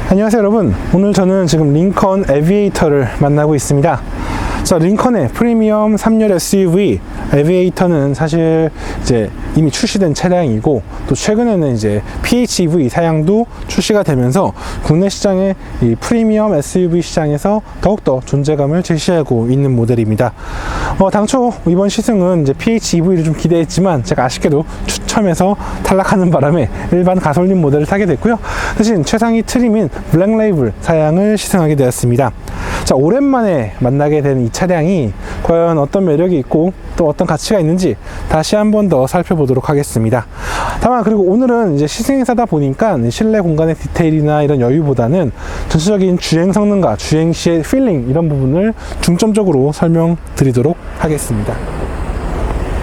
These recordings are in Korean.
안녕하세요 여러분, 오늘 저는 지금 링컨 에비에이터를 만나고 있습니다. 자, 링컨의 프리미엄 3열 SUV 에비에이터는 사실 이제 이미 출시된 차량이고, 또 최근에는 이제 PHEV 사양도 출시가 되면서 국내 시장의 이 프리미엄 SUV 시장에서 더욱더 존재감을 제시하고 있는 모델입니다. 당초 이번 시승은 이제 PHEV를 좀 기대했지만 제가 아쉽게도 추첨해서 탈락하는 바람에 일반 가솔린 모델을 타게 됐고요. 대신 최상위 트림인 블랙 레이블 사양을 시승하게 되었습니다. 자, 오랜만에 만나게 된 이 차량이 과연 어떤 매력이 있고 또 어떤 가치가 있는지 다시 한 번 더 살펴보도록 하겠습니다. 다만 그리고 오늘은 이제 시승행사다 보니까 실내 공간의 디테일이나 이런 여유보다는 전체적인 주행 성능과 주행 시의 필링, 이런 부분을 중점적으로 설명드리도록 하겠습니다.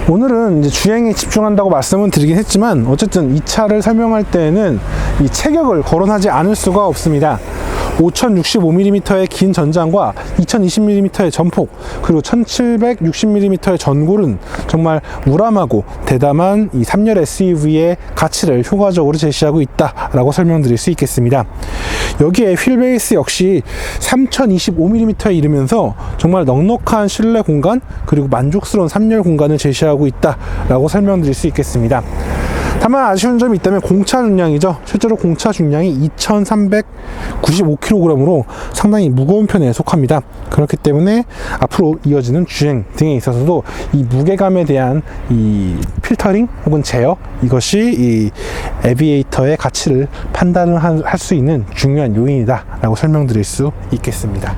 오늘은 이제 주행에 집중한다고 말씀은 드리긴 했지만, 어쨌든 이 차를 설명할 때에는 이 체격을 거론하지 않을 수가 없습니다. 5065mm의 긴 전장과 2020mm의 전폭, 그리고 1760mm의 전골은 정말 우람하고 대담한 이 3열 SUV의 가치를 효과적으로 제시하고 있다라고 설명드릴 수 있겠습니다. 여기에 휠베이스 역시 3025mm에 이르면서 정말 넉넉한 실내 공간, 그리고 만족스러운 3열 공간을 제시하고 있다라고 설명드릴 수 있겠습니다. 다만 아쉬운 점이 있다면 공차 중량이죠. 실제로 공차 중량이 2395kg으로 상당히 무거운 편에 속합니다. 그렇기 때문에 앞으로 이어지는 주행 등에 있어서도 이 무게감에 대한 이 필터링 혹은 제어, 이것이 이 에비에이터의 가치를 판단을 할 수 있는 중요한 요인이다 라고 설명드릴 수 있겠습니다.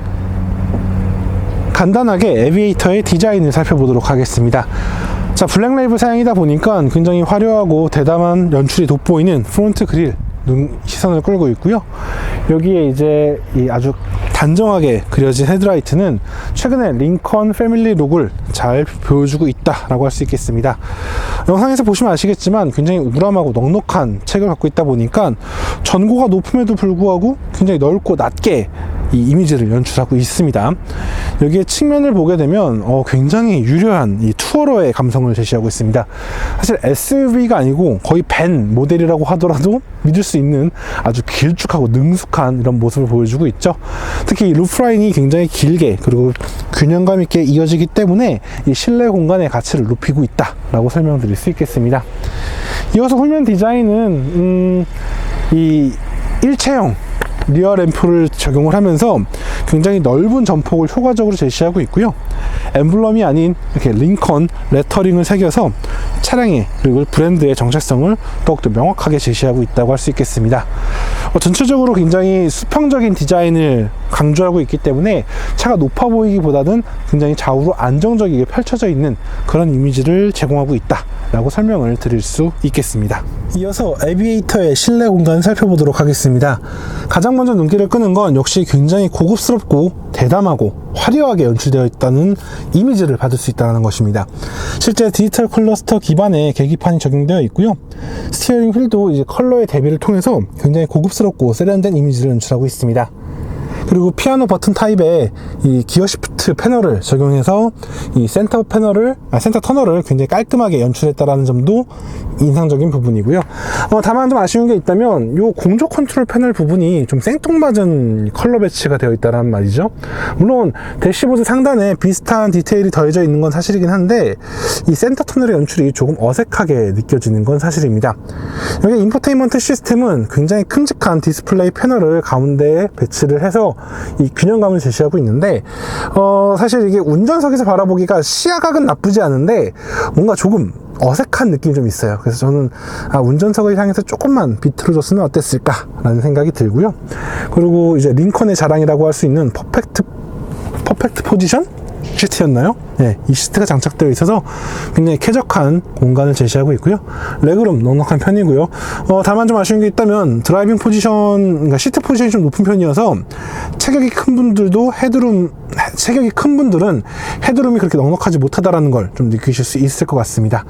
간단하게 에비에이터의 디자인을 살펴보도록 하겠습니다. 자, 블랙 레이블 사양이다 보니까 굉장히 화려하고 대담한 연출이 돋보이는 프론트 그릴 시선을 끌고 있고요. 여기에 이제 이 아주 단정하게 그려진 헤드라이트는 최근에 링컨 패밀리 룩을 잘 보여주고 있다라고 할 수 있겠습니다. 영상에서 보시면 아시겠지만 굉장히 우람하고 넉넉한 체격을 갖고 있다 보니까 전고가 높음에도 불구하고 굉장히 넓고 낮게 이 이미지를 연출하고 있습니다. 여기에 측면을 보게 되면 굉장히 유려한 이 투어러의 감성을 제시하고 있습니다. 사실 SUV가 아니고 거의 밴 모델이라고 하더라도 믿을 수 있는 아주 길쭉하고 능숙한 이런 모습을 보여주고 있죠. 특히 이 루프라인이 굉장히 길게 그리고 균형감 있게 이어지기 때문에 이 실내 공간의 가치를 높이고 있다라고 설명드릴 수 있겠습니다. 이어서 후면 디자인은 이 일체형 리어 램프를 적용을 하면서 굉장히 넓은 전폭을 효과적으로 제시하고 있고요. 엠블럼이 아닌 이렇게 링컨 레터링을 새겨서 차량의 그리고 브랜드의 정체성을 더욱더 명확하게 제시하고 있다고 할 수 있겠습니다. 전체적으로 굉장히 수평적인 디자인을 강조하고 있기 때문에 차가 높아 보이기보다는 굉장히 좌우로 안정적이게 펼쳐져 있는 그런 이미지를 제공하고 있다라고 설명을 드릴 수 있겠습니다. 이어서 에비에이터의 실내 공간을 살펴보도록 하겠습니다. 가장 먼저 눈길을 끄는 건 역시 굉장히 고급스럽고 대담하고 화려하게 연출되어 있다는 이미지를 받을 수 있다는 것입니다. 실제 디지털 클러스터 기반의 계기판이 적용되어 있고요. 스티어링 휠도 이제 컬러의 대비를 통해서 굉장히 고급스럽고 세련된 이미지를 연출하고 있습니다. 그리고 피아노 버튼 타입의 이 기어 시프트 패널을 적용해서 이 센터 터널을 굉장히 깔끔하게 연출했다라는 점도 인상적인 부분이고요. 다만 좀 아쉬운 게 있다면 요 공조 컨트롤 패널 부분이 좀 생뚱맞은 컬러 배치가 되어 있다는 말이죠. 물론 대시보드 상단에 비슷한 디테일이 더해져 있는 건 사실이긴 한데 이 센터 터널의 연출이 조금 어색하게 느껴지는 건 사실입니다. 여기 인포테인먼트 시스템은 굉장히 큼직한 디스플레이 패널을 가운데에 배치를 해서 이 균형감을 제시하고 있는데 사실 이게 운전석에서 바라보기가 시야각은 나쁘지 않은데 뭔가 조금 어색한 느낌이 좀 있어요. 그래서 저는 운전석을 향해서 조금만 비틀어줬으면 어땠을까 라는 생각이 들고요. 그리고 이제 링컨의 자랑이라고 할 수 있는 퍼펙트 포지션 시트였나요? 네, 이 시트가 장착되어 있어서 굉장히 쾌적한 공간을 제시하고 있고요. 레그룸 넉넉한 편이고요. 다만 좀 아쉬운 게 있다면 드라이빙 포지션, 그러니까 시트 포지션이 좀 높은 편이어서 체격이 큰 분들은 헤드룸이 그렇게 넉넉하지 못하다라는 걸 좀 느끼실 수 있을 것 같습니다.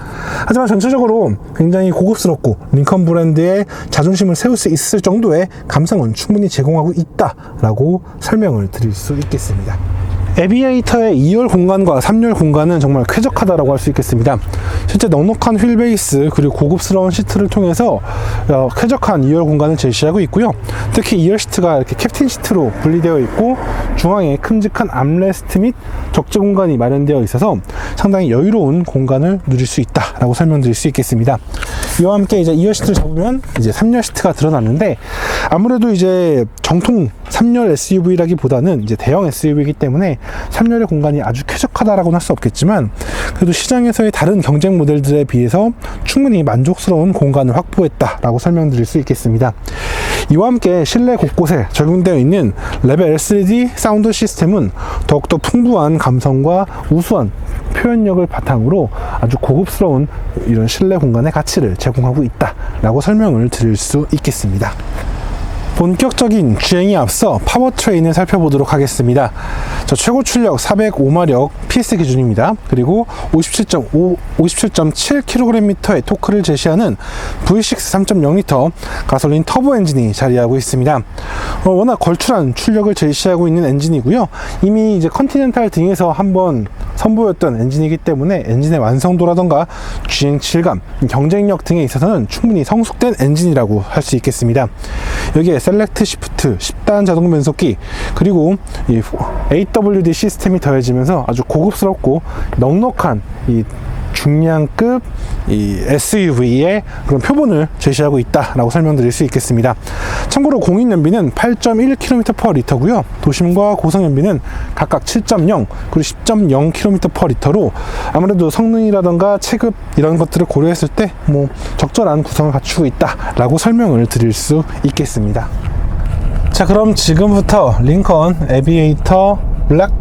하지만 전체적으로 굉장히 고급스럽고 링컨 브랜드의 자존심을 세울 수 있을 정도의 감성은 충분히 제공하고 있다라고 설명을 드릴 수 있겠습니다. 에비에이터의 2열 공간과 3열 공간은 정말 쾌적하다라고 할 수 있겠습니다. 실제 넉넉한 휠 베이스 그리고 고급스러운 시트를 통해서 쾌적한 2열 공간을 제시하고 있고요. 특히 2열 시트가 이렇게 캡틴 시트로 분리되어 있고 중앙에 큼직한 암레스트 및 적재 공간이 마련되어 있어서 상당히 여유로운 공간을 누릴 수 있다라고 설명드릴 수 있겠습니다. 이와 함께 이제 2열 시트를 잡으면 이제 3열 시트가 드러나는데, 아무래도 이제 정통 3열 SUV라기보다는 이제 대형 SUV이기 때문에 3열의 공간이 아주 쾌적하다라고는 할 수 없겠지만, 그래도 시장에서의 다른 경쟁 모델들에 비해서 충분히 만족스러운 공간을 확보했다라고 설명드릴 수 있겠습니다. 이와 함께 실내 곳곳에 적용되어 있는 레벨 L3D 사운드 시스템은 더욱더 풍부한 감성과 우수한 표현력을 바탕으로 아주 고급스러운 이런 실내 공간의 가치를 제공하고 있다라고 설명을 드릴 수 있겠습니다. 본격적인 주행에 앞서 파워트레인을 살펴보도록 하겠습니다. 최고 출력 405마력 PS 기준입니다. 그리고 57.7kgm의 토크를 제시하는 V6 3.0L 가솔린 터보 엔진이 자리하고 있습니다. 워낙 걸출한 출력을 제시하고 있는 엔진이고요. 이미 이제 컨티넨탈 등에서 한번 선보였던 엔진이기 때문에 엔진의 완성도라던가 주행 질감, 경쟁력 등에 있어서는 충분히 성숙된 엔진이라고 할 수 있겠습니다. 여기에 셀렉트 시프트, 10단 자동 변속기, 그리고 이 AWD 시스템이 더해지면서 아주 고급스럽고 넉넉한 이 중량급 이 SUV의 그런 표본을 제시하고 있다라고 설명드릴 수 있겠습니다. 참고로 공인 연비는 8.1km/L고요. 도심과 고성 연비는 각각 7.0 그리고 10.0km/L로 아무래도 성능이라던가 체급 이런 것들을 고려했을 때 뭐 적절한 구성을 갖추고 있다라고 설명을 드릴 수 있겠습니다. 자, 그럼 지금부터 링컨 에비에이터 블랙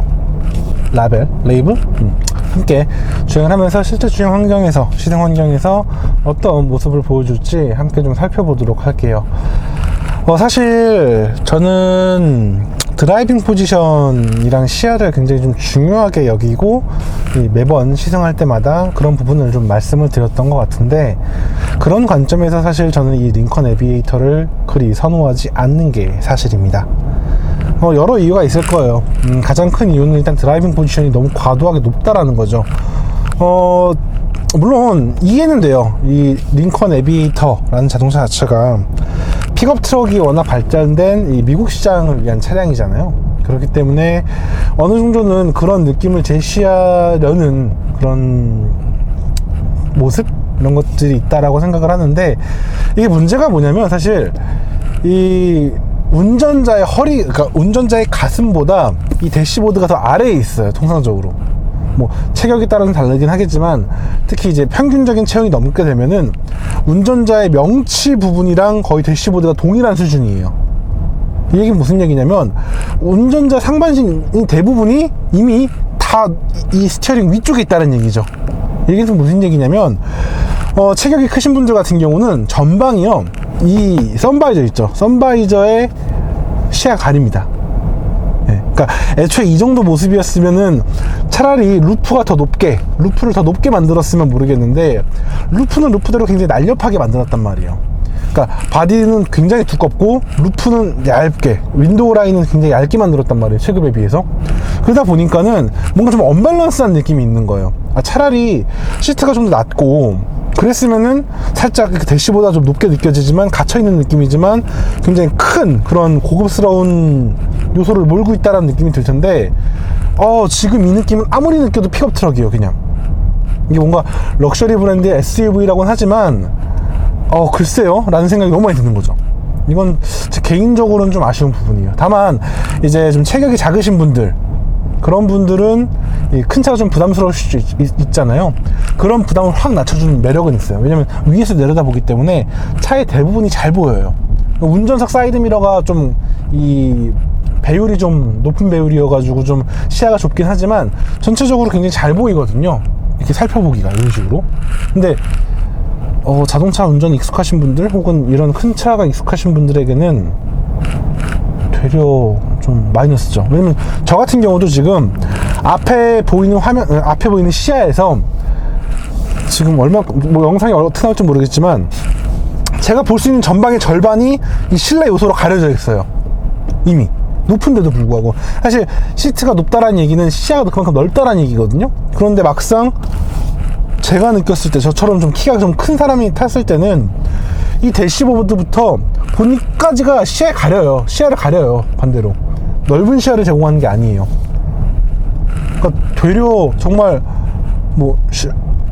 레이블 함께 주행을 하면서 실제 주행 환경에서, 시승 환경에서 어떤 모습을 보여줄지 함께 좀 살펴보도록 할게요. 사실 저는 드라이빙 포지션이랑 시야를 굉장히 좀 중요하게 여기고 매번 시승할 때마다 그런 부분을 좀 말씀을 드렸던 것 같은데, 그런 관점에서 사실 저는 이 링컨 에비에이터를 그리 선호하지 않는 게 사실입니다. 여러 이유가 있을 거예요. 가장 큰 이유는 일단 드라이빙 포지션이 너무 과도하게 높다라는 거죠. 물론 이해는 돼요. 이 링컨 에비에이터라는 자동차 자체가 픽업 트럭이 워낙 발전된 이 미국 시장을 위한 차량이잖아요. 그렇기 때문에 어느 정도는 그런 느낌을 제시하려는 그런 모습? 이런 것들이 있다라고 생각을 하는데, 이게 문제가 뭐냐면 사실 이 운전자의 허리, 그러니까 운전자의 가슴보다 이 대시보드가 더 아래에 있어요. 통상적으로 뭐 체격에 따라서 다르긴 하겠지만, 특히 이제 평균적인 체형이 넘게 되면은 운전자의 명치 부분이랑 거의 대시보드가 동일한 수준이에요. 이 얘기는 무슨 얘기냐면, 운전자 상반신 대부분이 이미 다 이 스티어링 위쪽에 있다는 얘기죠. 이게 무슨 얘기냐면, 체격이 크신 분들 같은 경우는 전방이요, 이 선바이저 있죠, 선바이저의 시야 가립니다. 그러니까 애초에 이 정도 모습이었으면은 차라리 루프를 더 높게 만들었으면 모르겠는데, 루프는 루프대로 굉장히 날렵하게 만들었단 말이에요. 그러니까 바디는 굉장히 두껍고 루프는 얇게, 윈도우 라인은 굉장히 얇게 만들었단 말이에요, 체급에 비해서. 그러다 보니까는 뭔가 좀 언밸런스한 느낌이 있는 거예요. 차라리 시트가 좀 더 낮고 그랬으면은 살짝 대시보다 좀 높게 느껴지지만 갇혀있는 느낌이지만 굉장히 큰 그런 고급스러운 요소를 몰고 있다는 느낌이 들 텐데, 지금 이 느낌은 아무리 느껴도 픽업 트럭이에요. 그냥 이게 뭔가 럭셔리 브랜드의 SUV라고는 하지만 글쎄요 라는 생각이 너무 많이 드는 거죠. 이건 제 개인적으로는 좀 아쉬운 부분이에요. 다만 이제 좀 체격이 작으신 분들, 그런 분들은 이 큰 차가 좀 부담스러울 수 있잖아요. 그런 부담을 확 낮춰주는 매력은 있어요. 왜냐면 위에서 내려다보기 때문에 차의 대부분이 잘 보여요. 운전석 사이드미러가 좀 이 배율이 좀 높은 배율이어가지고 좀 시야가 좁긴 하지만 전체적으로 굉장히 잘 보이거든요. 이렇게 살펴보기가 이런 식으로. 근데 자동차 운전 익숙하신 분들, 혹은 이런 큰 차가 익숙하신 분들에게는 되려 좀 마이너스죠. 왜냐면 저 같은 경우도 지금 앞에 보이는 앞에 보이는 시야에서 지금 뭐 영상이 어떻게 나올지 모르겠지만, 제가 볼 수 있는 전방의 절반이 이 실내 요소로 가려져 있어요. 이미 높은데도 불구하고. 사실 시트가 높다라는 얘기는 시야가 그만큼 넓다라는 얘기거든요. 그런데 막상 제가 느꼈을 때, 저처럼 좀 키가 좀 큰 사람이 탔을 때는 이 대시보드부터 본까지가 시야를 가려요. 반대로 넓은 시야를 제공하는 게 아니에요. 그러니까 되려 정말 뭐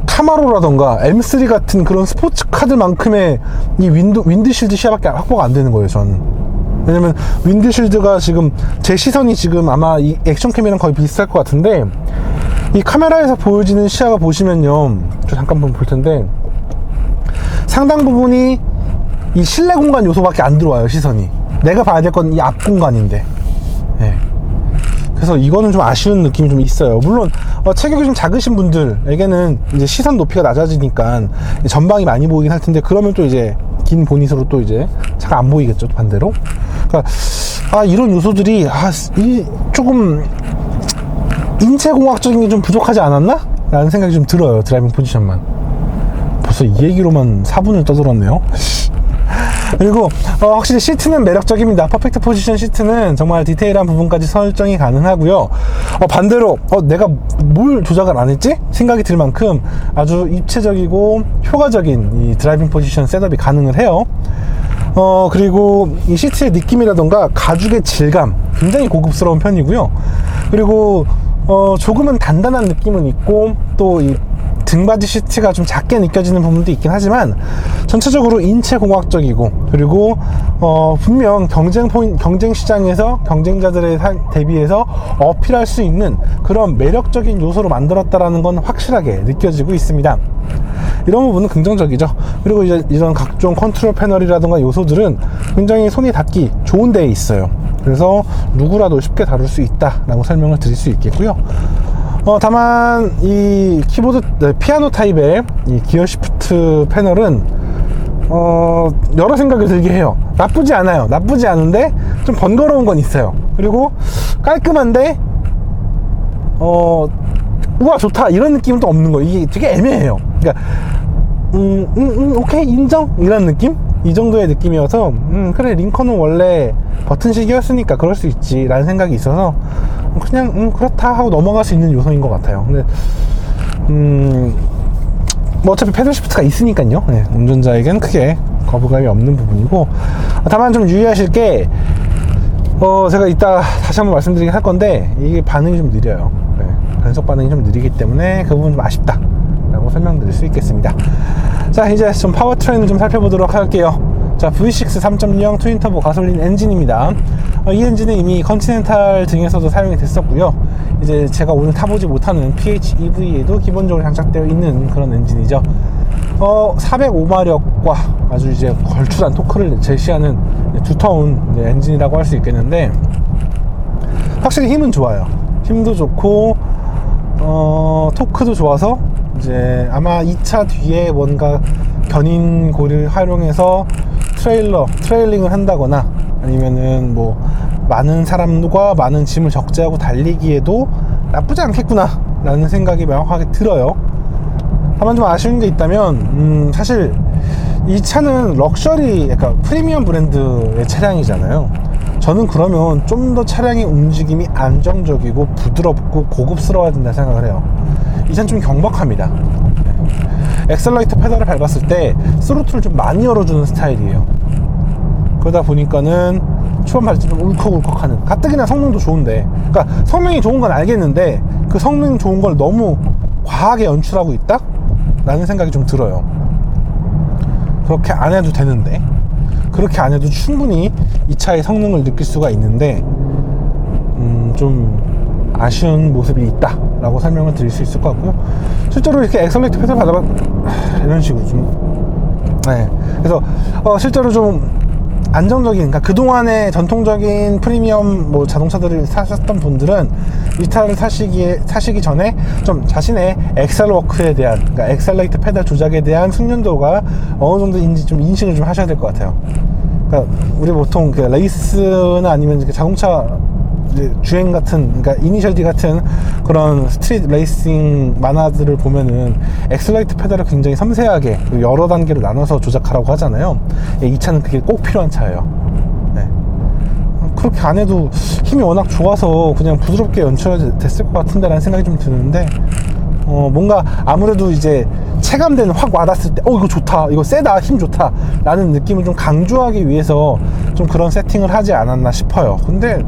카마로라던가 M3 같은 그런 스포츠카들만큼의 이 윈드실드 시야밖에 확보가 안 되는 거예요, 저는. 왜냐면 윈드실드가 지금 제 시선이 지금 아마 이 액션캠이랑 거의 비슷할 것 같은데, 이 카메라에서 보여지는 시야가 보시면요, 저 잠깐 볼 텐데 상당 부분이 이 실내 공간 요소밖에 안 들어와요. 시선이 내가 봐야 될 건 이 앞 공간인데. 네. 그래서 이거는 좀 아쉬운 느낌이 좀 있어요. 물론 체격이 좀 작으신 분들에게는 이제 시선 높이가 낮아지니까 전방이 많이 보이긴 할 텐데, 그러면 또 이제 긴 보닛으로 또 이제 차가 안 보이겠죠, 반대로. 그러니까 이런 요소들이 조금 인체공학적인 게 좀 부족하지 않았나? 라는 생각이 좀 들어요. 드라이빙 포지션만. 벌써 이 얘기로만 4분을 떠들었네요. 그리고 확실히 시트는 매력적입니다. 퍼펙트 포지션 시트는 정말 디테일한 부분까지 설정이 가능하고요. 반대로 내가 뭘 조작을 안 했지? 생각이 들 만큼 아주 입체적이고 효과적인 이 드라이빙 포지션 셋업이 가능을 해요. 그리고 이 시트의 느낌이라던가 가죽의 질감 굉장히 고급스러운 편이고요. 그리고 조금은 단단한 느낌은 있고, 또 이 등받이 시트가 좀 작게 느껴지는 부분도 있긴 하지만 전체적으로 인체공학적이고, 그리고 분명 경쟁 시장에서 경쟁자들에 대비해서 어필할 수 있는 그런 매력적인 요소로 만들었다라는 건 확실하게 느껴지고 있습니다. 이런 부분은 긍정적이죠. 그리고 이제 이런 각종 컨트롤 패널이라든가 요소들은 굉장히 손이 닿기 좋은 데에 있어요. 그래서 누구라도 쉽게 다룰 수 있다라고 설명을 드릴 수 있겠고요. 다만 이 키보드 피아노 타입의 이 기어 시프트 패널은 여러 생각이 들게 해요. 나쁘지 않아요. 나쁘지 않은데 좀 번거로운 건 있어요. 그리고 깔끔한데 우와 좋다 이런 느낌은 또 없는 거예요. 이게 되게 애매해요. 그러니까 오케이 인정 이런 느낌? 이 정도의 느낌이어서 그래 링컨은 원래 버튼식이었으니까 그럴 수 있지 라는 생각이 있어서 그냥 그렇다 하고 넘어갈 수 있는 요소인 것 같아요. 근데 뭐 어차피 패들 시프트가 있으니까요. 네, 운전자에겐 크게 거부감이 없는 부분이고, 다만 좀 유의하실 게 제가 이따 다시 한번 말씀드리긴 할 건데, 이게 반응이 좀 느려요. 네, 변속 반응이 좀 느리기 때문에 그 부분 좀 아쉽다 라고 설명드릴 수 있겠습니다. 자, 이제 좀 파워트레인을 좀 살펴보도록 할게요. 자, V6 3.0 트윈터보 가솔린 엔진입니다. 이 엔진은 이미 컨티넨탈 등에서도 사용이 됐었고요. 이제 제가 오늘 타보지 못하는 PHEV에도 기본적으로 장착되어 있는 그런 엔진이죠. 405마력과 아주 이제 걸출한 토크를 제시하는 두터운 엔진이라고 할 수 있겠는데, 확실히 힘은 좋아요. 힘도 좋고 토크도 좋아서 이제 아마 2차 뒤에 뭔가 견인고리를 활용해서 트레일링을 한다거나 아니면은 뭐 많은 사람과 많은 짐을 적재하고 달리기에도 나쁘지 않겠구나 라는 생각이 명확하게 들어요. 다만 좀 아쉬운 게 있다면 사실 이 차는 럭셔리, 약간 프리미엄 브랜드의 차량이잖아요. 저는 그러면 좀 더 차량의 움직임이 안정적이고 부드럽고 고급스러워야 된다 생각을 해요. 이 차는 좀 경박합니다. 엑셀러이터 페달을 밟았을 때 스로틀을 좀 많이 열어주는 스타일이에요. 그러다 보니까는 초반 밟을 때 좀 울컥울컥하는, 가뜩이나 성능도 좋은데, 그러니까 성능이 좋은 건 알겠는데 그 성능 좋은 걸 너무 과하게 연출하고 있다? 라는 생각이 좀 들어요. 그렇게 안 해도 되는데, 그렇게 안 해도 충분히 이 차의 성능을 느낄 수가 있는데 좀 아쉬운 모습이 있다 라고 설명을 드릴 수 있을 것 같고요. 실제로 이렇게 엑셀레이터 페달 받아봐 이런 식으로 좀, 네. 그래서 실제로 좀 안정적인, 그러니까 그동안의 전통적인 프리미엄 뭐 자동차들을 사셨던 분들은 이 차를 사시기 전에 좀 자신의 엑셀워크에 대한, 그러니까 엑셀레이터 페달 조작에 대한 숙련도가 어느 정도인지 좀 인식을 좀 하셔야 될 것 같아요. 그러니까 우리 보통 그 레이스나 아니면 자동차 주행 같은, 그러니까 이니셜 D 같은 그런 스트리트 레이싱 만화들을 보면은 엑셀레이터 페달을 굉장히 섬세하게 여러 단계로 나눠서 조작하라고 하잖아요. 이 차는 그게 꼭 필요한 차예요. 네. 그렇게 안 해도 힘이 워낙 좋아서 그냥 부드럽게 연출됐을 것 같은데 라는 생각이 좀 드는데, 뭔가 아무래도 이제 체감되는, 확 와닿았을 때 이거 좋다, 이거 세다, 힘 좋다 라는 느낌을 좀 강조하기 위해서 좀 그런 세팅을 하지 않았나 싶어요. 근데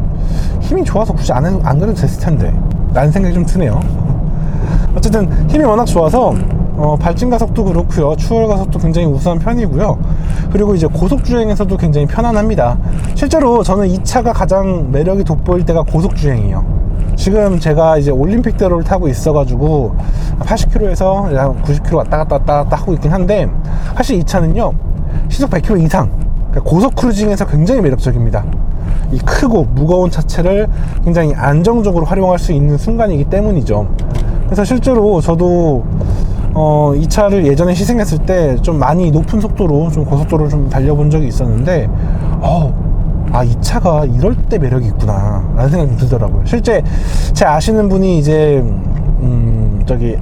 힘이 좋아서 굳이 안 그래도 됐을 텐데 라는 생각이 좀 드네요. 어쨌든 힘이 워낙 좋아서 발진 가속도 그렇고요, 추월 가속도 굉장히 우수한 편이고요. 그리고 이제 고속주행에서도 굉장히 편안합니다. 실제로 저는 이 차가 가장 매력이 돋보일 때가 고속주행이에요. 지금 제가 이제 올림픽대로를 타고 있어가지고 80km에서 90km 왔다 갔다 하고 있긴 한데, 사실 이 차는요 시속 100km 이상, 그러니까 고속 크루징에서 굉장히 매력적입니다. 이 크고 무거운 차체를 굉장히 안정적으로 활용할 수 있는 순간이기 때문이죠. 그래서 실제로 저도 이 차를 예전에 시승했을 때 좀 많이 높은 속도로 좀 고속도로를 좀 달려본 적이 있었는데, 이 차가 이럴 때 매력이 있구나 라는 생각이 들더라고요. 실제 제 아시는 분이 이제 저기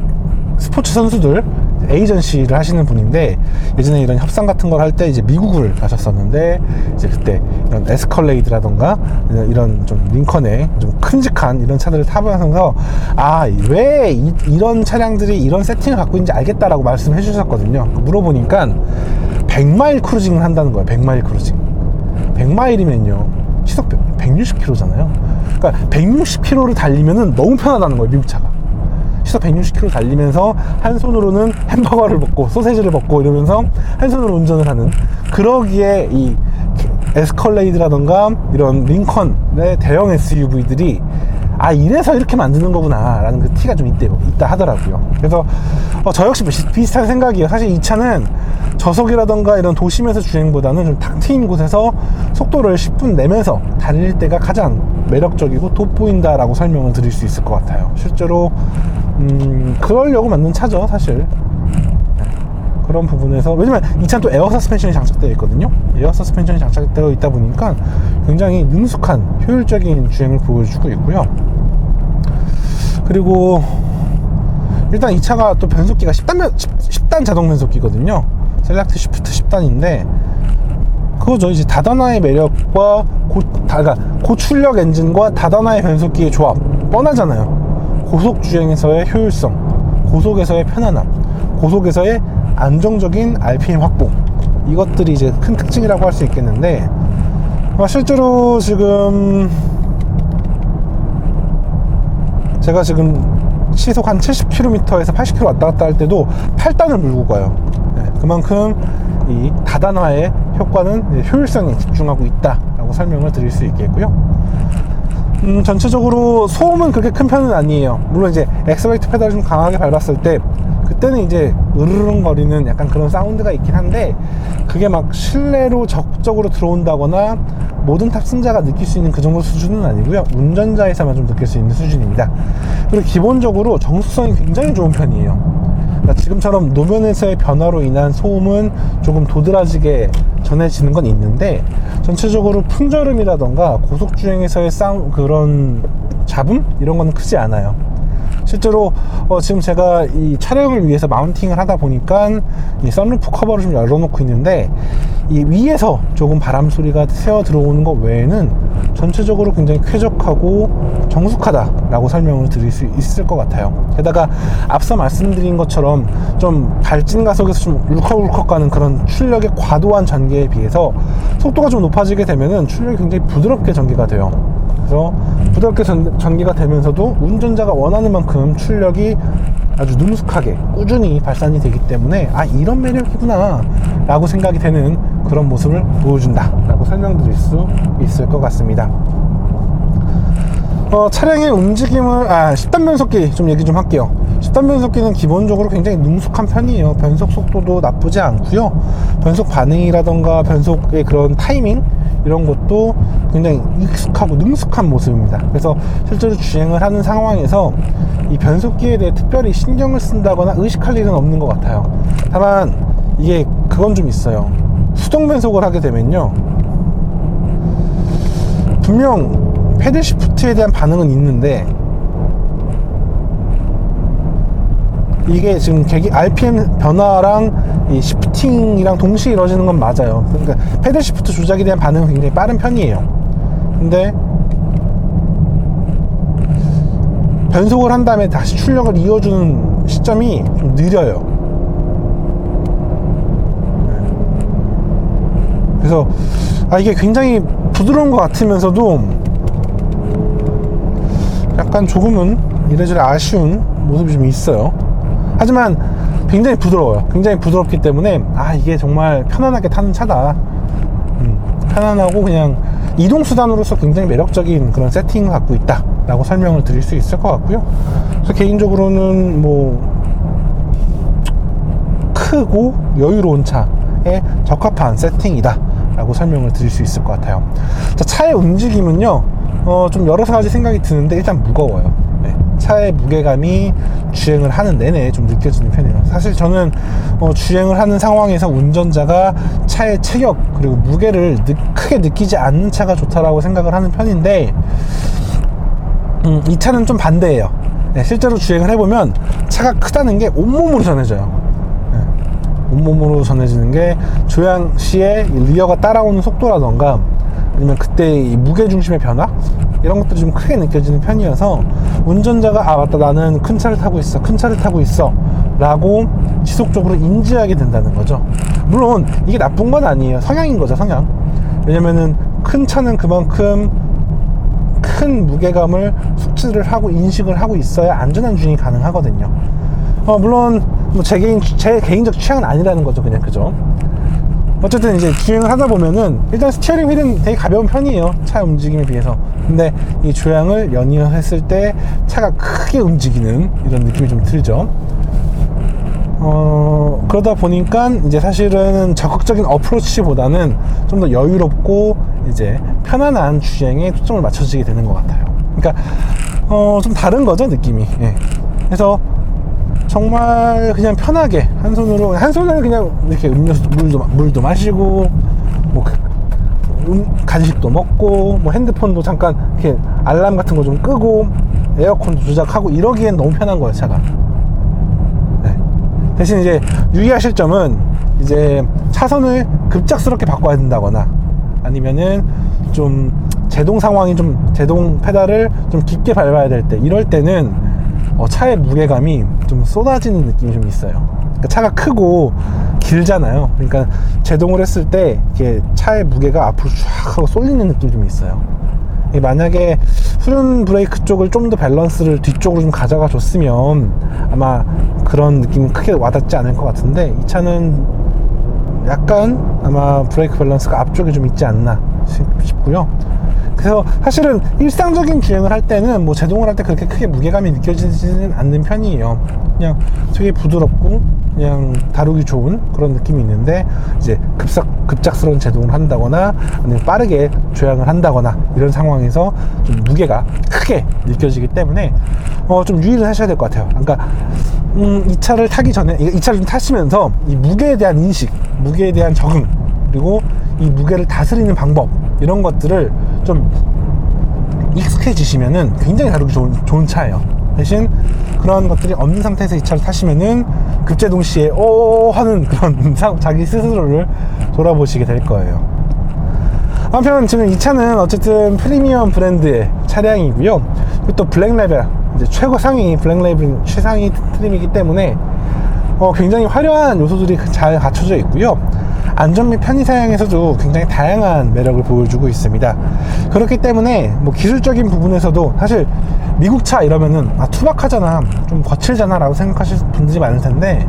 스포츠 선수들 에이전시를 하시는 분인데, 예전에 이런 협상 같은 걸 할 때 이제 미국을 가셨었는데, 이제 그때 이런 에스컬레이드라던가 이런 좀 링컨의 좀 큼직한 이런 차들을 타보면서 왜 이런 차량들이 이런 세팅을 갖고 있는지 알겠다라고 말씀해 주셨거든요. 물어보니까 100마일 크루징을 한다는 거예요. 100마일 크루징. 100마일이면요 시속 160km잖아요. 그러니까 160km를 달리면은 너무 편하다는 거예요, 미국 차가. 시속 160km 달리면서 한 손으로는 햄버거를 먹고 소세지를 먹고 이러면서 한 손으로 운전을 하는, 그러기에 이 에스컬레이드라던가 이런 링컨의 대형 SUV들이 이래서 이렇게 만드는 거구나 라는 그 티가 좀 있다 하더라고요. 그래서 저 역시 비슷한 생각이에요. 사실 이 차는 저속이라던가 이런 도심에서 주행보다는 좀 탁 트인 곳에서 속도를 10분 내면서 달릴 때가 가장 매력적이고 돋보인다 라고 설명을 드릴 수 있을 것 같아요. 실제로 그러려고 만든 차죠, 사실. 그런 부분에서, 왜냐면 이 차는 또 에어 서스펜션이 장착되어 있거든요. 에어 서스펜션이 장착되어 있다 보니까 굉장히 능숙한 효율적인 주행을 보여주고 있고요. 그리고 일단 이 차가 또 변속기가 10단 자동 변속기거든요. 셀렉트 시프트 10단인데 그거죠. 이제 다단화의 매력과 고출력 엔진과 다단화의 변속기의 조합, 뻔하잖아요. 고속 주행에서의 효율성, 고속에서의 편안함, 고속에서의 안정적인 RPM 확보, 이것들이 이제 큰 특징이라고 할 수 있겠는데, 실제로 지금 제가 지금 시속 한 70km에서 80km 왔다 갔다 할 때도 8단을 물고 가요. 그만큼 이 다단화의 효과는 효율성에 집중하고 있다라고 설명을 드릴 수 있겠고요. 전체적으로 소음은 그렇게 큰 편은 아니에요. 물론 이제 엑셀레이터 페달을 좀 강하게 밟았을 때 그때는 이제 으르릉 거리는 약간 그런 사운드가 있긴 한데, 그게 막 실내로 적극적으로 들어온다거나 모든 탑승자가 느낄 수 있는 그 정도 수준은 아니고요. 운전자에서만 좀 느낄 수 있는 수준입니다. 그리고 기본적으로 정수성이 굉장히 좋은 편이에요. 그러니까 지금처럼 노면에서의 변화로 인한 소음은 조금 도드라지게 전해지는 건 있는데, 전체적으로 풍절음이라던가 고속주행에서의 그런 잡음? 이런 건 크지 않아요. 실제로 지금 제가 이 촬영을 위해서 마운팅을 하다 보니까 이 선루프 커버를 좀 열어놓고 있는데, 이 위에서 조금 바람 소리가 새어 들어오는 것 외에는 전체적으로 굉장히 쾌적하고 정숙하다라고 설명을 드릴 수 있을 것 같아요. 게다가 앞서 말씀드린 것처럼 좀 발진 가속에서 좀 울컥울컥 가는 그런 출력의 과도한 전개에 비해서 속도가 좀 높아지게 되면은 출력이 굉장히 부드럽게 전개가 돼요. 그래서 부드럽게 전개가 되면서도 운전자가 원하는 만큼 출력이 아주 능숙하게 꾸준히 발산이 되기 때문에 이런 매력이구나 라고 생각이 되는 그런 모습을 보여준다 라고 설명드릴 수 있을 것 같습니다. 차량의 움직임을 10단 변속기 좀 얘기 좀 할게요. 10단 변속기는 기본적으로 굉장히 능숙한 편이에요. 변속 속도도 나쁘지 않고요. 변속 반응이라던가 변속의 그런 타이밍, 이런 것도 굉장히 익숙하고 능숙한 모습입니다. 그래서 실제로 주행을 하는 상황에서 이 변속기에 대해 특별히 신경을 쓴다거나 의식할 일은 없는 것 같아요. 다만 이게 그건 좀 있어요. 수동 변속을 하게 되면요, 분명 패들 시프트에 대한 반응은 있는데, 이게 지금 RPM 변화랑 이 시프팅이랑 동시에 이루어지는 건 맞아요. 그러니까 패들 시프트 조작에 대한 반응은 굉장히 빠른 편이에요. 근데 변속을 한 다음에 다시 출력을 이어주는 시점이 좀 느려요. 그래서 이게 굉장히 부드러운 것 같으면서도 약간 조금은 이래저래 아쉬운 모습이 좀 있어요. 하지만 굉장히 부드러워요. 굉장히 부드럽기 때문에 이게 정말 편안하게 타는 차다. 편안하고 그냥 이동수단으로서 굉장히 매력적인 그런 세팅을 갖고 있다 라고 설명을 드릴 수 있을 것 같고요. 그래서 개인적으로는 뭐 크고 여유로운 차에 적합한 세팅이다 라고 설명을 드릴 수 있을 것 같아요. 자, 차의 움직임은요 좀 여러 가지 생각이 드는데 일단 무거워요. 차의 무게감이 주행을 하는 내내 좀 느껴지는 편이에요. 사실 저는 주행을 하는 상황에서 운전자가 차의 체격 그리고 무게를 크게 느끼지 않는 차가 좋다라고 생각을 하는 편인데 이 차는 좀 반대예요. 실제로 주행을 해보면 차가 크다는 게 온몸으로 전해져요. 온몸으로 전해지는 게 조향 시에 리어가 따라오는 속도라던가 아니면 그때 이 무게중심의 변화 이런 것들이 좀 크게 느껴지는 편이어서 운전자가 맞다 나는 큰 차를 타고 있어 라고 지속적으로 인지하게 된다는 거죠. 물론 이게 나쁜 건 아니에요. 성향인 거죠, 성향. 왜냐면은 큰 차는 그만큼 큰 무게감을 숙지를 하고 인식을 하고 있어야 안전한 주행이 가능하거든요. 물론 뭐 제 개인적 취향은 아니라는 거죠, 그냥. 그죠? 어쨌든 이제 주행을 하다 보면은 일단 스티어링 휠은 되게 가벼운 편이에요, 차 움직임에 비해서. 근데 이 조향을 연이어했을 때 차가 크게 움직이는 이런 느낌이 좀 들죠. 그러다 보니까 이제 사실은 적극적인 어프로치보다는 좀 더 여유롭고 이제 편안한 주행에 초점을 맞춰지게 되는 것 같아요. 그러니까 좀 다른 거죠, 느낌이. 그래서 정말 그냥 편하게 한 손으로 그냥 이렇게 물도 마시고 뭐 간식도 먹고 뭐 핸드폰도 잠깐 이렇게 알람 같은 거 좀 끄고 에어컨도 조작하고 이러기엔 너무 편한 거예요, 차가. 대신 이제 유의하실 점은 이제 차선을 급작스럽게 바꿔야 된다거나 아니면은 좀 제동 상황이 좀 제동 페달을 좀 깊게 밟아야 될 때, 이럴 때는 차의 무게감이 좀 쏟아지는 느낌이 좀 있어요. 그러니까 차가 크고 길잖아요. 그러니까 제동을 했을 때 이렇게 차의 무게가 앞으로 쫙 하고 쏠리는 느낌이 좀 있어요. 만약에 후륜 브레이크 쪽을 좀 더 밸런스를 뒤쪽으로 좀 가져가 줬으면 아마 그런 느낌은 크게 와닿지 않을 것 같은데, 이 차는 약간 아마 브레이크 밸런스가 앞쪽에 좀 있지 않나 싶고요. 그래서 사실은 일상적인 주행을 할 때는 뭐 제동을 할 때 그렇게 크게 무게감이 느껴지지는 않는 편이에요. 그냥 되게 부드럽고 그냥 다루기 좋은 그런 느낌이 있는데, 이제 급작스러운 제동을 한다거나 아니면 빠르게 조향을 한다거나 이런 상황에서 좀 무게가 크게 느껴지기 때문에 좀 유의를 하셔야 될 것 같아요. 그러니까 이 차를 타기 전에, 이 차를 좀 타시면서 이 무게에 대한 인식, 무게에 대한 적응, 그리고 이 무게를 다스리는 방법, 이런 것들을 좀 익숙해지시면은 굉장히 다루기 좋은 차예요. 대신 그런 것들이 없는 상태에서 이 차를 타시면은 급제동 시에 하는 그런 자기 스스로를 돌아보시게 될 거예요. 한편 지금 이 차는 어쨌든 프리미엄 브랜드의 차량이고요. 그리고 또 블랙 레벨, 이제 최고 상위 블랙 레벨 최상위 트림이기 때문에 굉장히 화려한 요소들이 잘 갖춰져 있고요. 안전 및 편의 사양에서도 굉장히 다양한 매력을 보여주고 있습니다. 그렇기 때문에 뭐 기술적인 부분에서도 사실 미국 차 이러면은 투박하잖아, 좀 거칠잖아 라고 생각하실 분들이 많을 텐데,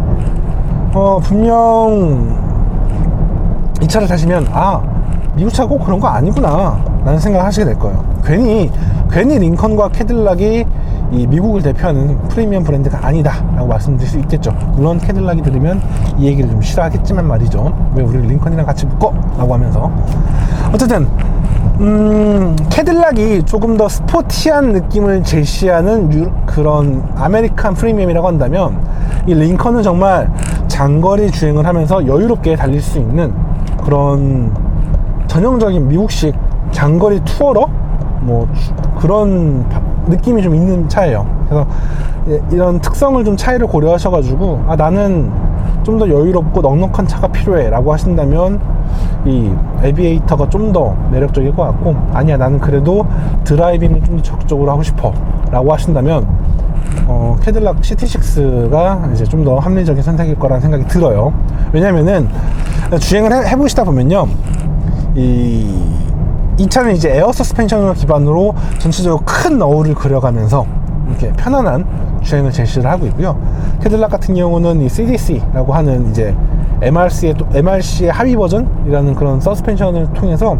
분명 이 차를 타시면 미국 차 꼭 그런 거 아니구나 라는 생각을 하시게 될 거예요. 괜히 링컨과 캐딜락이 이 미국을 대표하는 프리미엄 브랜드가 아니다 라고 말씀드릴 수 있겠죠. 물론 캐딜락이 들으면 이 얘기를 좀 싫어하겠지만 말이죠. 왜 우리 링컨이랑 같이 묶어? 라고 하면서. 어쨌든 캐딜락이 조금 더 스포티한 느낌을 제시하는 그런 아메리칸 프리미엄이라고 한다면, 이 링컨은 정말 장거리 주행을 하면서 여유롭게 달릴 수 있는 그런 전형적인 미국식 장거리 투어러 뭐 그런 느낌이 좀 있는 차예요. 그래서 이런 특성을 좀 차이를 고려하셔가지고 나는 좀 더 여유롭고 넉넉한 차가 필요해 라고 하신다면 이 에비에이터가 좀 더 매력적일 것 같고, 아니야 나는 그래도 드라이빙을 좀 더 적극적으로 하고 싶어 라고 하신다면 캐딜락 CT6가 이제 좀 더 합리적인 선택일 거라는 생각이 들어요. 왜냐면은 주행을 해보시다 보면요, 이 차는 이제 에어 서스펜션을 기반으로 전체적으로 큰 너울을 그려가면서 이렇게 편안한 주행을 제시를 하고 있고요. 캐딜락 같은 경우는 이 CDC라고 하는 이제 MRC의 하위 버전이라는 그런 서스펜션을 통해서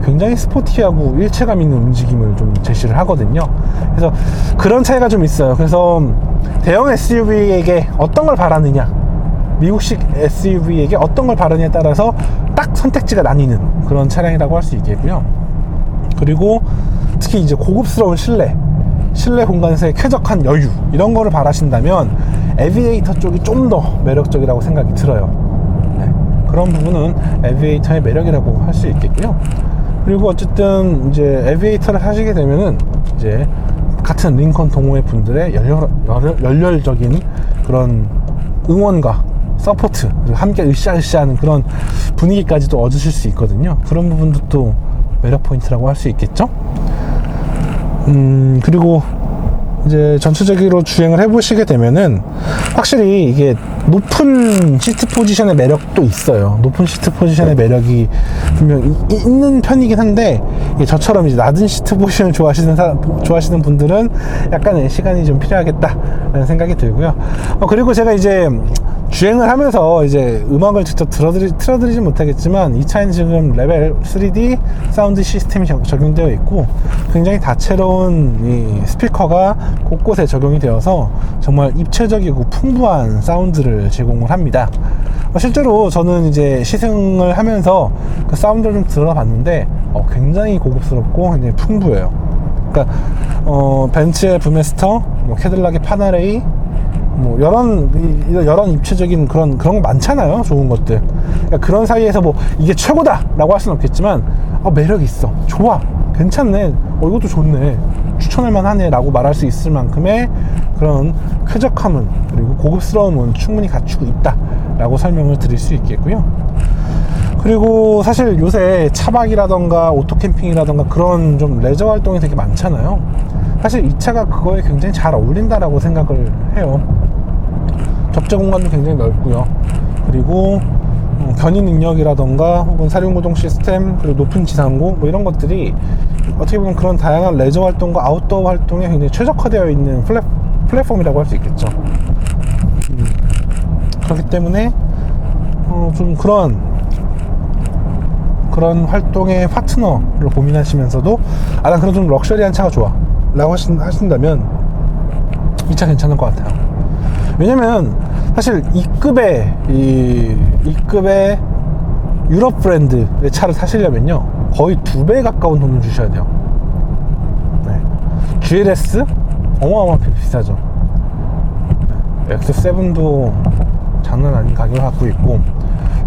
굉장히 스포티하고 일체감 있는 움직임을 좀 제시를 하거든요. 그래서 그런 차이가 좀 있어요. 그래서 대형 SUV에게 어떤 걸 바라느냐, 미국식 SUV에게 어떤 걸 바라느냐에 따라서 딱 선택지가 나뉘는 그런 차량이라고 할 수 있겠고요. 그리고 특히 이제 고급스러운 실내 공간에서의 쾌적한 여유, 이런 거를 바라신다면 에비에이터 쪽이 좀 더 매력적이라고 생각이 들어요. 네, 그런 부분은 에비에이터의 매력이라고 할 수 있겠고요. 그리고 어쨌든 이제 에비에이터를 사시게 되면은 이제 같은 링컨 동호회 분들의 열렬적인 그런 응원과 서포트, 그리고 함께 으쌰으쌰하는 그런 분위기까지도 얻으실 수 있거든요. 그런 부분도 또 매력 포인트라고 할 수 있겠죠. 그리고 이제 전체적으로 주행을 해보시게 되면은 확실히 이게 높은 시트 포지션의 매력도 있어요. 높은 시트 포지션의 매력이 분명 있는 편이긴 한데, 저처럼 이제 낮은 시트 포지션을 좋아하시는 분들은 약간의 시간이 좀 필요하겠다라는 생각이 들고요. 그리고 제가 이제 주행을 하면서 이제 음악을 직접 틀어드리지 못하겠지만, 이 차에는 지금 레벨 3D 사운드 시스템이 적용되어 있고, 굉장히 다채로운 이 스피커가 곳곳에 적용이 되어서 정말 입체적이고 풍부한 사운드를 제공을 합니다. 실제로 저는 이제 시승을 하면서 그 사운드를 좀 들어봤는데 굉장히 고급스럽고 굉장히 풍부해요. 그러니까 벤츠의 부메스터, 뭐 캐딜락의 파나레이, 뭐 여러 입체적인 그런 거 많잖아요. 좋은 것들. 그러니까 그런 사이에서 뭐 이게 최고다 라고 할 수는 없겠지만 매력이 있어, 좋아, 괜찮네, 이것도 좋네, 추천할 만하네 라고 말할 수 있을 만큼의 그런 쾌적함은, 그리고 고급스러움은 충분히 갖추고 있다 라고 설명을 드릴 수 있겠고요. 그리고 사실 요새 차박이라던가 오토캠핑이라던가 그런 좀 레저 활동이 되게 많잖아요. 사실 이 차가 그거에 굉장히 잘 어울린다라고 생각을 해요. 적재 공간도 굉장히 넓고요. 그리고 견인 능력이라던가 혹은 사륜구동 시스템, 그리고 높은 지상고, 뭐 이런 것들이 어떻게 보면 그런 다양한 레저 활동과 아웃도어 활동에 굉장히 최적화되어 있는 플랫폼이라고 할 수 있겠죠. 그렇기 때문에 좀 그런 활동의 파트너를 고민하시면서도 난 그런 좀 럭셔리한 차가 좋아 라고 하신다면 이 차 괜찮을 것 같아요. 왜냐면 사실 이급의 유럽 브랜드의 차를 사시려면요, 거의 2배 가까운 돈을 주셔야 돼요. 네. GLS 어마어마하게 비싸죠. 네. X7도 장난 아닌 가격을 갖고 있고,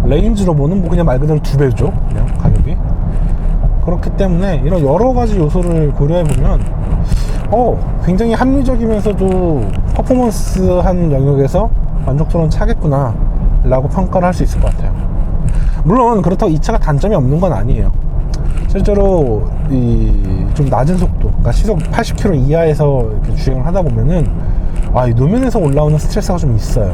레인지로버는 뭐 그냥 말 그대로 2배죠, 그냥 가격이. 그렇기 때문에 이런 여러 가지 요소를 고려해 보면 굉장히 합리적이면서도 퍼포먼스한 영역에서 만족도는 차겠구나 라고 평가를 할 수 있을 것 같아요. 물론 그렇다고 이 차가 단점이 없는 건 아니에요. 실제로 좀 낮은 속도, 그러니까 시속 80km 이하에서 이렇게 주행을 하다 보면은 이 노면에서 올라오는 스트레스가 좀 있어요.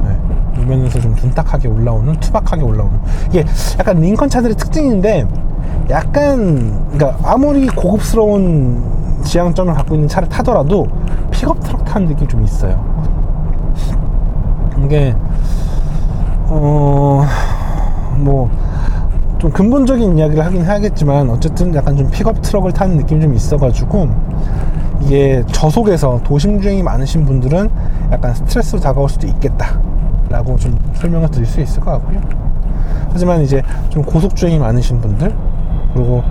네, 노면에서 좀 둔탁하게 올라오는, 투박하게 올라오는, 이게 약간 링컨 차들의 특징인데, 약간 그러니까 아무리 고급스러운 지향점을 갖고 있는 차를 타더라도 픽업 트럭 타는 느낌이 좀 있어요. 이게 뭐 좀 근본적인 이야기를 하긴 해야겠지만, 어쨌든 약간 좀 픽업 트럭을 타는 느낌이 좀 있어가지고, 이게 저속에서 도심 주행이 많으신 분들은 약간 스트레스로 다가올 수도 있겠다 라고 좀 설명을 드릴 수 있을 것 같고요. 하지만 이제 좀 고속 주행이 많으신 분들, 그리고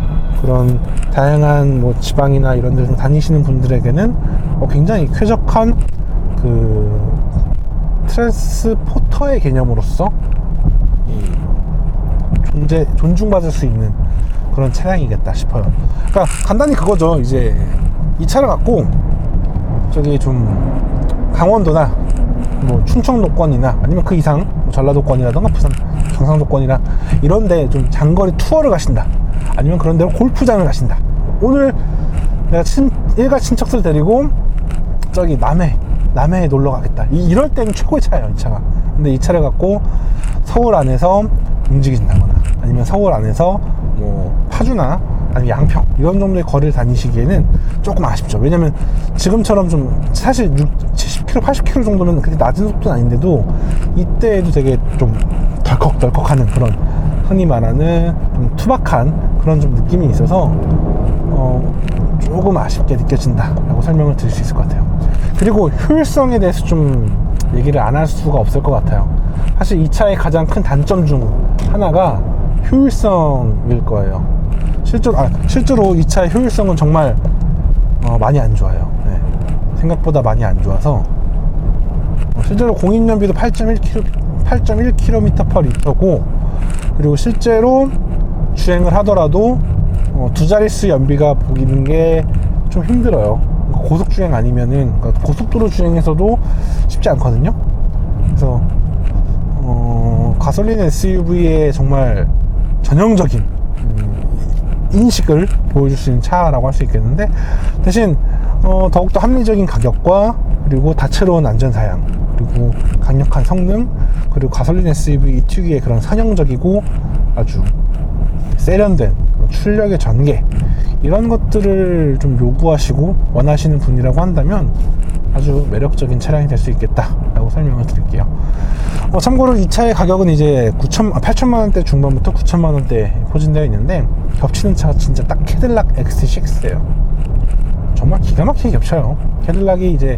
그런 다양한 뭐 지방이나 이런 데 좀 다니시는 분들에게는 굉장히 쾌적한 그 트랜스포터의 개념으로서 존중받을 수 있는 그런 차량이겠다 싶어요. 그러니까 간단히 그거죠. 이제 이 차를 갖고 저기 좀 강원도나 뭐 충청도권이나 아니면 그 이상 뭐 전라도권이라던가 부산 경상도권이나 이런데 좀 장거리 투어를 가신다, 아니면 그런 데로 골프장을 가신다. 오늘 내가 일가 친척들 데리고 저기 남해에 놀러 가겠다, 이럴 때는 최고의 차예요, 이 차가. 근데 이 차를 갖고 서울 안에서 움직이신다거나 아니면 서울 안에서 뭐 파주나 아니면 양평 이런 정도의 거리를 다니시기에는 조금 아쉽죠. 왜냐면 지금처럼 좀 사실 70km, 80km 정도면 그렇게 낮은 속도는 아닌데도 이때에도 되게 좀 덜컥덜컥하는 그런, 흔히 말하는 좀 투박한 그런 좀 느낌이 있어서 조금 아쉽게 느껴진다라고 설명을 드릴 수 있을 것 같아요. 그리고 효율성에 대해서 좀 얘기를 안 할 수가 없을 것 같아요. 사실 이 차의 가장 큰 단점 중 하나가 효율성일 거예요. 실제로 이 차의 효율성은 정말 많이 안 좋아요. 네. 생각보다 많이 안 좋아서 실제로 공인연비도 8.1km/L고, 그리고 실제로 주행을 하더라도 두 자릿수 연비가 보이는 게 좀 힘들어요. 고속 주행 아니면은, 그러니까 고속도로 주행에서도 쉽지 않거든요. 그래서 가솔린 SUV의 정말 전형적인 인식을 보여줄 수 있는 차라고 할 수 있겠는데, 대신 더욱더 합리적인 가격과 그리고 다채로운 안전사양, 그리고 강력한 성능, 그리고 가솔린 SUV 특유의 그런 선형적이고 아주 세련된 출력의 전개, 이런 것들을 좀 요구하시고 원하시는 분이라고 한다면 아주 매력적인 차량이 될 수 있겠다라고 설명을 드릴게요. 참고로 이 차의 가격은 이제 8천만원대 중반부터 9천만원대에 포진되어 있는데, 겹치는 차가 진짜 딱 캐딜락 XT6예요. 정말 기가 막히게 겹쳐요. 캐딜락이 이제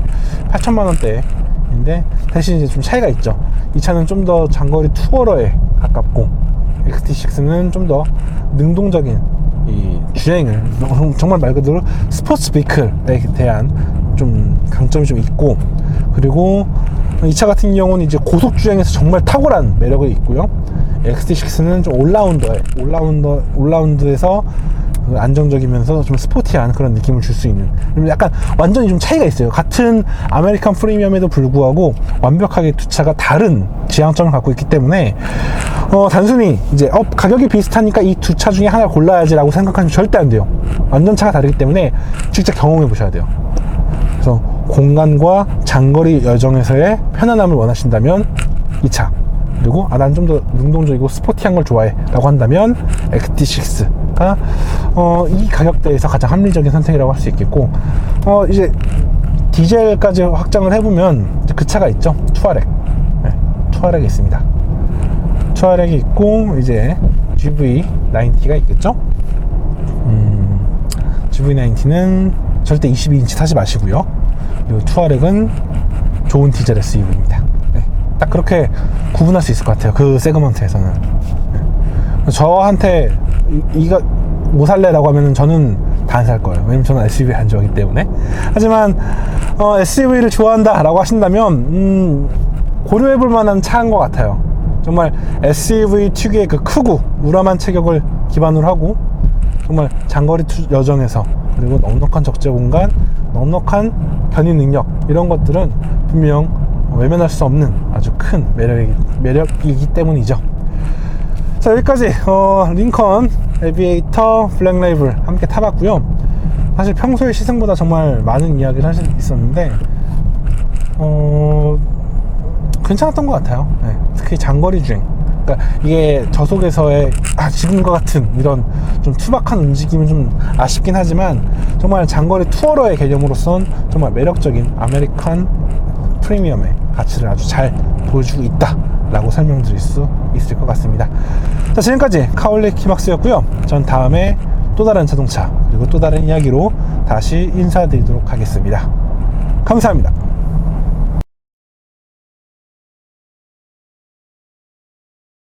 8천만원대인데 대신 이제 좀 차이가 있죠. 이 차는 좀 더 장거리 투어러에 가깝고, XT6는 좀 더 능동적인 이 주행을, 정말 말 그대로 스포츠 비클에 대한 좀 강점이 좀 있고, 그리고 이 차 같은 경우는 이제 고속 주행에서 정말 탁월한 매력이 있고요. XT6는 좀 올라운드에서 안정적이면서 좀 스포티한 그런 느낌을 줄 수 있는, 약간 완전히 좀 차이가 있어요. 같은 아메리칸 프리미엄에도 불구하고 완벽하게 두 차가 다른 지향점을 갖고 있기 때문에 단순히 이제 가격이 비슷하니까 이 두 차 중에 하나 골라야지 라고 생각하면 절대 안 돼요. 완전 차가 다르기 때문에 직접 경험해 보셔야 돼요. 그래서 공간과 장거리 여정에서의 편안함을 원하신다면 이 차, 그리고 난 좀 더 능동적이고 스포티한 걸 좋아해 라고 한다면 XT6가 이 가격대에서 가장 합리적인 선택이라고 할 수 있겠고, 이제 디젤까지 확장을 해보면 그 차가 있죠. 투아렉. 네, 투아렉이 있습니다. 투아렉이 있고, 이제 GV90가 있겠죠. GV90는 절대 22인치 타지 마시고요. 이 투아렉은 좋은 디젤 SUV입니다. 네, 딱 그렇게 구분할 수 있을 것 같아요. 그 세그먼트에서는. 네. 저한테 이거 뭐 살래? 라고 하면 저는 다 안 살 거예요. 왜냐면 저는 SUV를 안 좋아하기 때문에. 하지만 SUV를 좋아한다 라고 하신다면 고려해 볼 만한 차인 것 같아요. 정말 SUV 특유의 그 크고 우람한 체격을 기반으로 하고, 정말 장거리 여정에서, 그리고 넉넉한 적재 공간, 넉넉한 견인 능력, 이런 것들은 분명 외면할 수 없는 아주 큰 매력이기 때문이죠. 자, 여기까지 링컨 에비에이터 블랙 레이블 함께 타봤고요. 사실 평소에 시승보다 정말 많은 이야기를 할 수 있었는데 괜찮았던 것 같아요. 네, 특히 장거리 주행, 그러니까 이게 저속에서의 지금과 같은 이런 좀 투박한 움직임은 좀 아쉽긴 하지만, 정말 장거리 투어러의 개념으로선 정말 매력적인 아메리칸 프리미엄의 가치를 아주 잘 보여주고 있다 라고 설명드릴 수 있을 것 같습니다. 자, 지금까지 카올리 키막스였고요. 전 다음에 또 다른 자동차, 그리고 또 다른 이야기로 다시 인사드리도록 하겠습니다. 감사합니다.